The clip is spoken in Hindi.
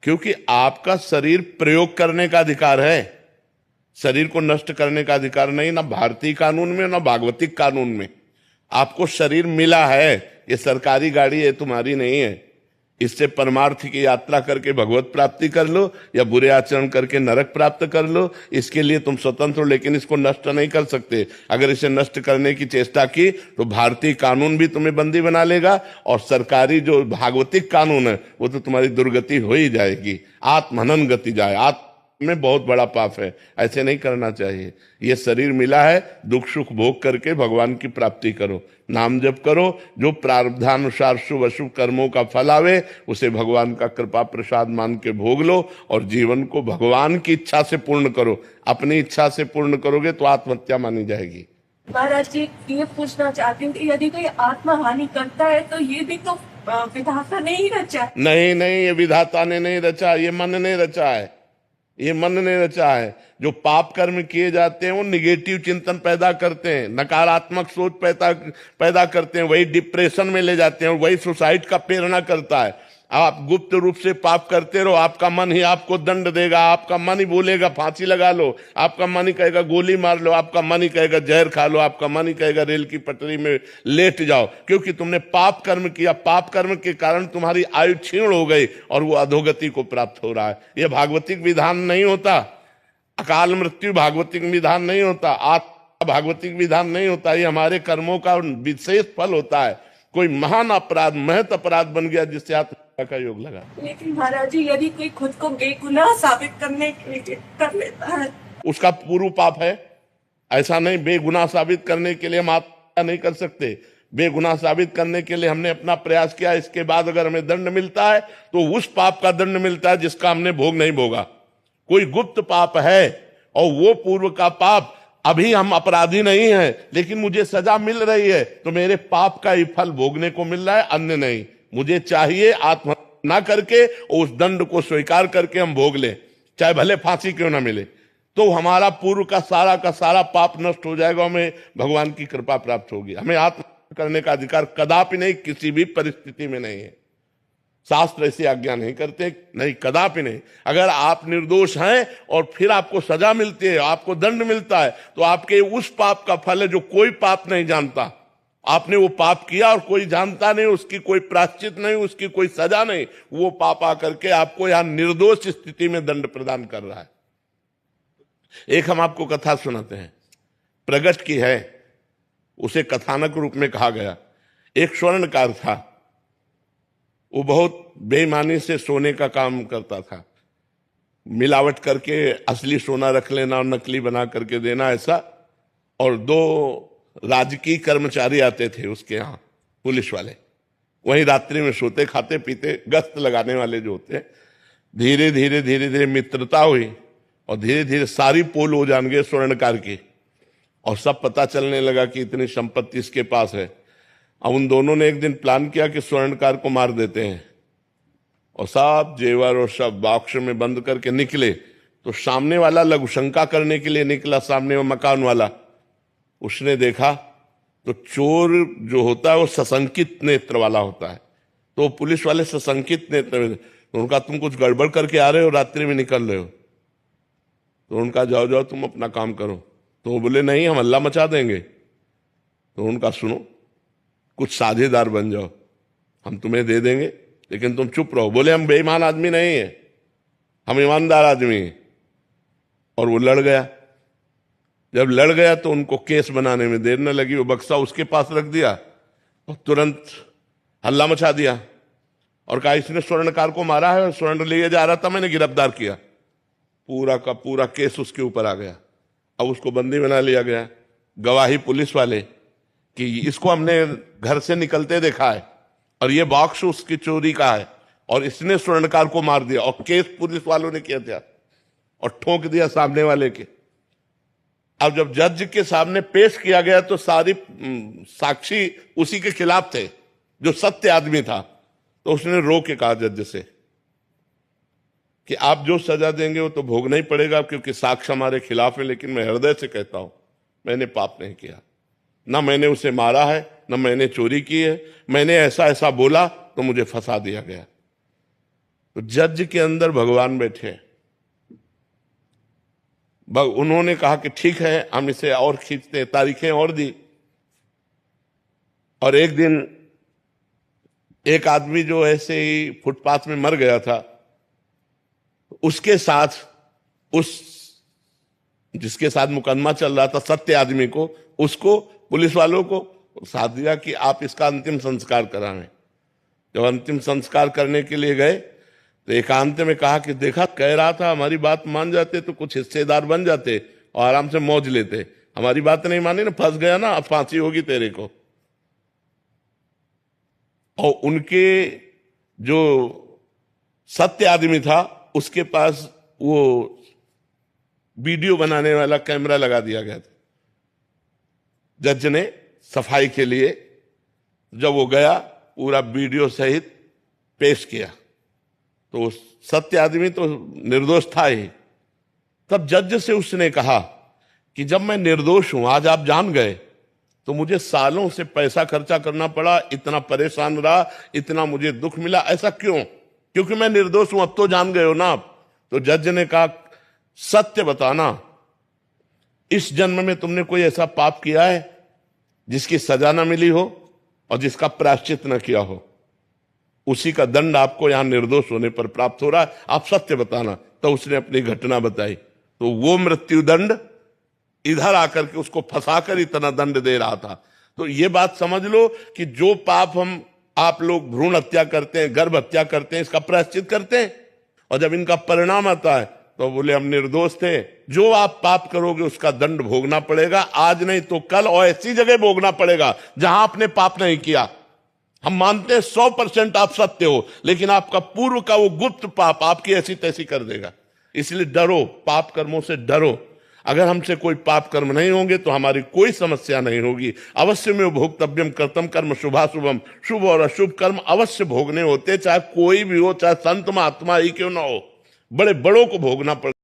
क्योंकि आपका शरीर प्रयोग करने का अधिकार है, शरीर को नष्ट करने का अधिकार नहीं, ना भारतीय कानून में ना भागवतिक कानून में। आपको शरीर मिला है, ये सरकारी गाड़ी है, तुम्हारी नहीं है। इससे परमार्थ की यात्रा करके भगवत प्राप्ति कर लो या बुरे आचरण करके नरक प्राप्त कर लो, इसके लिए तुम स्वतंत्र हो, लेकिन इसको नष्ट नहीं कर सकते। अगर इसे नष्ट करने की चेष्टा की तो भारतीय कानून भी तुम्हें बंदी बना लेगा, और सरकारी जो भागवतिक कानून है वो तो तुम्हारी दुर्गति हो ही जाएगी। आत्महनन गति जाए, आत्म में बहुत बड़ा पाप है, ऐसे नहीं करना चाहिए। ये शरीर मिला है, दुख सुख भोग करके भगवान की प्राप्ति करो, नाम जप करो, जो प्रारब्धानुसार शुभ अशुभ कर्मों का फल आवे उसे भगवान का कृपा प्रसाद मान के भोग लो, और जीवन को भगवान की इच्छा से पूर्ण करो। अपनी इच्छा से पूर्ण करोगे तो आत्महत्या मानी जाएगी। महाराज जी, ये पूछना चाहती हूँ कि यदि कोई आत्मा हानि करता है तो ये भी तो विधाता ने ही रचा। नहीं नहीं, ये विधाता ने नहीं रचा, ये मन ने रचा है, ये मन ने रचा है। जो पाप कर्म किए जाते हैं वो निगेटिव चिंतन पैदा करते हैं, नकारात्मक सोच पैदा करते हैं, वही डिप्रेशन में ले जाते हैं और वही सुसाइड का प्रेरणा करता है। आप गुप्त रूप से पाप करते रहो, आपका मन ही आपको दंड देगा, आपका मन ही बोलेगा फांसी लगा लो, आपका मन ही कहेगा गोली मार लो, आपका मन ही कहेगा जहर खा लो, आपका मन ही कहेगा रेल की पटरी में लेट जाओ, क्योंकि तुमने पाप कर्म किया। पाप कर्म के कारण तुम्हारी आयु क्षीण हो गई और वो अधोगति को प्राप्त हो रहा है। यह भागवतिक विधान नहीं होता, अकाल मृत्यु भागवतिक विधान नहीं होता, आत्मा भागवतिक विधान नहीं होता। ये हमारे कर्मों का विशेष फल होता है। कोई महान अपराध, महत अपराध बन गया जिससे आत्मा का योग लगा। लेकिन महाराज जी, यदि कोई खुद को बेगुनाह साबित करने के लिए कर लेता है, उसका पूर्व पाप है। ऐसा नहीं, बेगुनाह साबित करने के लिए हम आत्महत्या नहीं कर सकते। बेगुनाह साबित करने के लिए हमने अपना प्रयास किया, इसके बाद अगर हमें दंड मिलता है तो उस पाप का दंड मिलता है जिसका हमने भोग नहीं भोगा। कोई गुप्त पाप है और वो पूर्व का पाप, अभी हम अपराधी नहीं हैं लेकिन मुझे सजा मिल रही है, तो मेरे पाप का ही फल भोगने को मिल रहा है, अन्य नहीं। मुझे चाहिए आत्महत्या ना करके उस दंड को स्वीकार करके हम भोग लें, चाहे भले फांसी क्यों ना मिले, तो हमारा पूर्व का सारा पाप नष्ट हो जाएगा, हमें भगवान की कृपा प्राप्त होगी। हमें आत्महत्या करने का अधिकार कदापि नहीं, किसी भी परिस्थिति में नहीं है। शास्त्र ऐसी आज्ञा नहीं करते, नहीं, कदापि नहीं। अगर आप निर्दोष हैं और फिर आपको सजा मिलती है, आपको दंड मिलता है, तो आपके उस पाप का फल है जो कोई पाप नहीं जानता। आपने वो पाप किया और कोई जानता नहीं, उसकी कोई प्रायश्चित नहीं, उसकी कोई सजा नहीं, वो पाप आकर के आपको यहां निर्दोष स्थिति में दंड प्रदान कर रहा है। एक हम आपको कथा सुनाते हैं, प्रगट की है, उसे कथानक रूप में कहा गया। एक स्वर्णकार था, वो बहुत बेईमानी से सोने का काम करता था, मिलावट करके असली सोना रख लेना और नकली बना करके देना, ऐसा। और दो राजकीय कर्मचारी आते थे उसके यहाँ, पुलिस वाले, वहीं रात्रि में सोते खाते पीते, गश्त लगाने वाले जो होते। धीरे धीरे मित्रता हुई और धीरे धीरे सारी पोल हो जान गए स्वर्णकार की, और सब पता चलने लगा कि इतनी संपत्ति इसके पास है। अब उन दोनों ने एक दिन प्लान किया कि स्वर्णकार को मार देते हैं, और सब जेवर और सब बॉक्स में बंद करके निकले। तो सामने वाला लघुशंका करने के लिए निकला, सामने वो मकान वाला, उसने देखा तो चोर जो होता है वो सशंकित नेत्र वाला होता है, तो पुलिस वाले सशंकित नेत्र, तो उनका तुम कुछ गड़बड़ करके आ रहे हो, रात्रि में निकल रहे हो। तो उनका जाओ तुम अपना काम करो। तो वो बोले नहीं, हम हल्ला मचा देंगे। तो उनका सुनो, कुछ साझेदार बन जाओ, हम तुम्हें दे देंगे, लेकिन तुम चुप रहो। बोले हम बेईमान आदमी नहीं है, हम ईमानदार आदमी हैं। और वो लड़ गया। जब लड़ गया तो उनको केस बनाने में देर न लगी, वो बक्सा उसके पास रख दिया और तुरंत हल्ला मचा दिया और कहा इसने स्वर्णकार को मारा है, स्वर्ण लिए जा रहा था, मैंने गिरफ्तार किया। पूरा का पूरा केस उसके ऊपर आ गया। अब उसको बंदी बना लिया गया। गवाही पुलिस वाले कि इसको हमने घर से निकलते देखा है और ये बॉक्स उसकी चोरी का है और इसने स्वर्णकार को मार दिया, और केस पुलिस वालों ने किया था और ठोक दिया सामने वाले के। अब जब जज के सामने पेश किया गया तो सारी साक्षी उसी के खिलाफ थे जो सत्य आदमी था। तो उसने रो के कहा जज से कि आप जो सजा देंगे वो तो भोगना ही पड़ेगा, क्योंकि साक्ष्य हमारे खिलाफ है, लेकिन मैं हृदय से कहता हूं मैंने पाप नहीं किया, ना मैंने उसे मारा है, ना मैंने चोरी की है, मैंने ऐसा ऐसा बोला तो मुझे फंसा दिया गया। तो जज के अंदर भगवान बैठे। उन्होंने कहा कि ठीक है, हम इसे और खींचते हैं, तारीखें और दी। और एक दिन एक आदमी जो ऐसे ही फुटपाथ में मर गया था, उसके साथ जिसके साथ मुकदमा चल रहा था, सत्य आदमी को, उसको पुलिस वालों को साथ दिया कि आप इसका अंतिम संस्कार कराएं। जब अंतिम संस्कार करने के लिए गए तो एकांत में कहा कि देखा, कह रहा था हमारी बात मान जाते तो कुछ हिस्सेदार बन जाते और आराम से मौज लेते। हमारी बात नहीं मानी ना, फंस गया ना, अब फांसी होगी तेरे को। और उनके जो सत्य आदमी था, उसके पास वो वीडियो बनाने वाला कैमरा लगा दिया गया था। जज ने सफाई के लिए जब वो गया, पूरा वीडियो सहित पेश किया, तो सत्य आदमी तो निर्दोष था ही। तब जज से उसने कहा कि जब मैं निर्दोष हूं, आज आप जान गए, तो मुझे सालों से पैसा खर्चा करना पड़ा, इतना परेशान रहा, इतना मुझे दुख मिला, ऐसा क्यों? क्योंकि मैं निर्दोष हूं, अब तो जान गए हो ना आप। तो जज ने कहा, सत्य बताना, इस जन्म में तुमने कोई ऐसा पाप किया है जिसकी सजा ना मिली हो और जिसका प्रायश्चित न किया हो? उसी का दंड आपको यहां निर्दोष होने पर प्राप्त हो रहा है, आप सत्य बताना। तो उसने अपनी घटना बताई। तो वो मृत्यु दंड इधर आकर के उसको फंसाकर इतना दंड दे रहा था। तो ये बात समझ लो कि जो पाप आप लोग भ्रूण हत्या करते हैं, गर्भ हत्या करते हैं, इसका प्रायश्चित करते हैं, और जब इनका परिणाम आता है तो बोले हम निर्दोष थे। जो आप पाप करोगे उसका दंड भोगना पड़ेगा, आज नहीं तो कल, और ऐसी जगह भोगना पड़ेगा जहां आपने पाप नहीं किया। हम मानते हैं 100% आप सत्य हो, लेकिन आपका पूर्व का वो गुप्त पाप आपकी ऐसी तैसी कर देगा। इसलिए डरो, पाप कर्मों से डरो। अगर हमसे कोई पाप कर्म नहीं होंगे तो हमारी कोई समस्या नहीं होगी। अवश्य में भोक्तव्यम कर्तम कर्म शुभाशुभम, शुभ और अशुभ कर्म अवश्य भोगने होते, चाहे कोई भी हो, चाहे संत महात्मा ही क्यों ना हो, बड़े बड़ों को भोगना पड़ता।